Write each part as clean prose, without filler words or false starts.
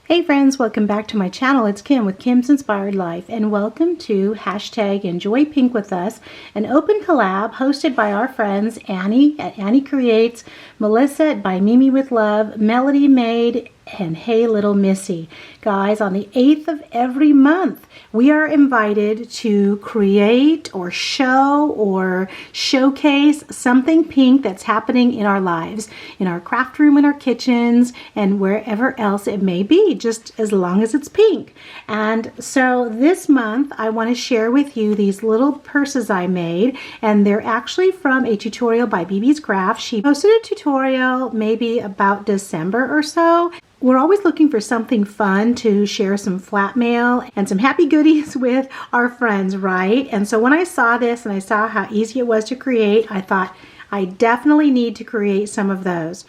Hey friends, welcome back to my channel. It's Kim with Kim's Inspired Life, and welcome to #Enjoy Pink with Us, an open collab hosted by our friends Annie at Annie Creates, Melissa at By Mimi with Love, Melodimade, and Hey Little Missy. Guys, on the 8th of every month, we are invited to create or show or showcase something pink that's happening in our lives, in our craft room, in our kitchens, and wherever else it may be, just as long as it's pink. And so this month, I want to share with you these little purses I made, and they're actually from a tutorial by BBz Krafts. She posted a tutorial maybe about December or so. We're always looking for something fun to share some flat mail and some happy goodies with our friends, right? And so when I saw this and I saw how easy it was to create, I thought I definitely need to create some of those.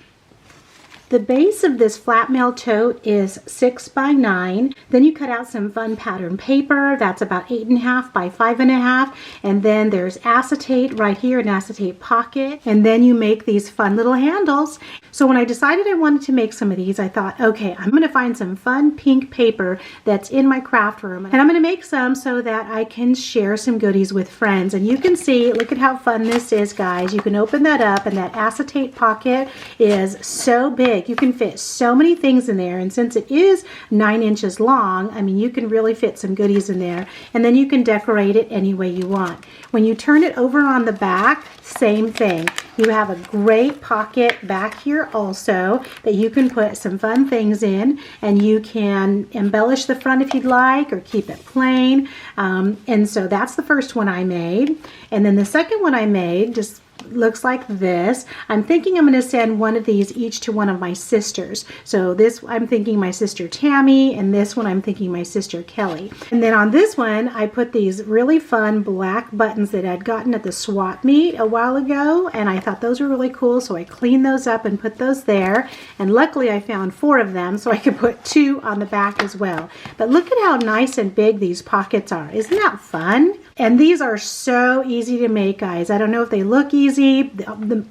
The base of this flat mail tote is 6 by 9. Then you cut out some fun pattern paper. That's about 8.5 by 5.5. And then there's acetate right here, an acetate pocket. And then you make these fun little handles. So when I decided I wanted to make some of these, I thought, okay, I'm going to find some fun pink paper that's in my craft room. And I'm going to make some so that I can share some goodies with friends. And you can see, look at how fun this is, guys. You can open that up, and that acetate pocket is so big. You can fit so many things in there, and since it is 9 inches long, I mean, you can really fit some goodies in there, and then you can decorate it any way you want. When you turn it over on the back, same thing. You have a great pocket back here also that you can put some fun things in, and you can embellish the front if you'd like, or keep it plain. And so that's the first one I made. And then the second one I made just looks like this. I'm thinking I'm going to send one of these each to one of my sisters. So this, I'm thinking my sister Tammy, and this one I'm thinking my sister Kelly. And then on this one, I put these really fun black buttons that I'd gotten at the swap meet a while ago, and I thought those were really cool, so I cleaned those up and put those there. And luckily I found 4 of them, so I could put 2 on the back as well. But look at how nice and big these pockets are. Isn't that fun? And these are so easy to make, guys. I don't know if they look easy.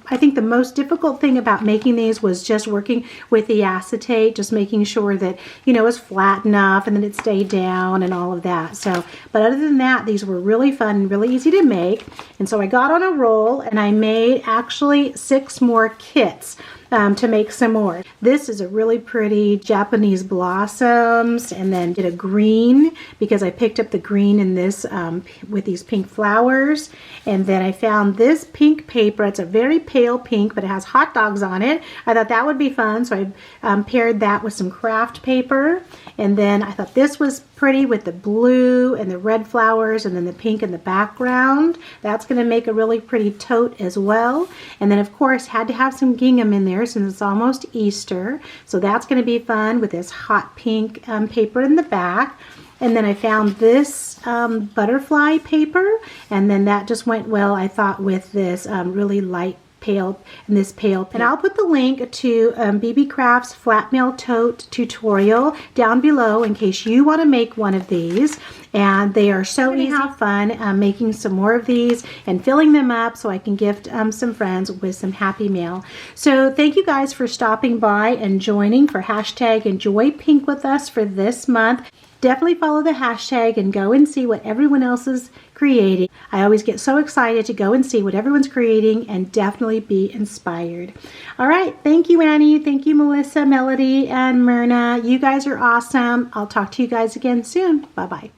I think the most difficult thing about making these was just working with the acetate, just making sure that, you know, it's flat enough and that it stayed down and all of that. So, but other than that, these were really fun and really easy to make. And so I got on a roll, and I made actually 6 more kits to make some more. This is a really pretty Japanese blossoms, and then did a green because I picked up the green in this with these pink flowers. And then I found this pink paper. It's a very pale pink, but it has hot dogs on it. I thought that would be fun, so I paired that with some craft paper. And then I thought this was pretty with the blue and the red flowers, and then the pink in the background. That's going to make a really pretty tote as well. And then of course had to have some gingham in there since it's almost Easter. So that's going to be fun with this hot pink paper in the back. And then I found this butterfly paper, and then that just went well, I thought, with this really light pale and this pale pink. And I'll put the link to BBz Krafts flat mail tote tutorial down below in case you want to make one of these. And they are so easy. Have fun making some more of these and filling them up so I can gift some friends with some happy mail. So thank you guys for stopping by and joining for #Enjoy Pink with us for this month. Definitely follow the hashtag and go and see what everyone else is creating. I always get so excited to go and see what everyone's creating and definitely be inspired. All right, thank you, Annie. Thank you, Melissa, Melody, and Myrna. You guys are awesome. I'll talk to you guys again soon. Bye-bye.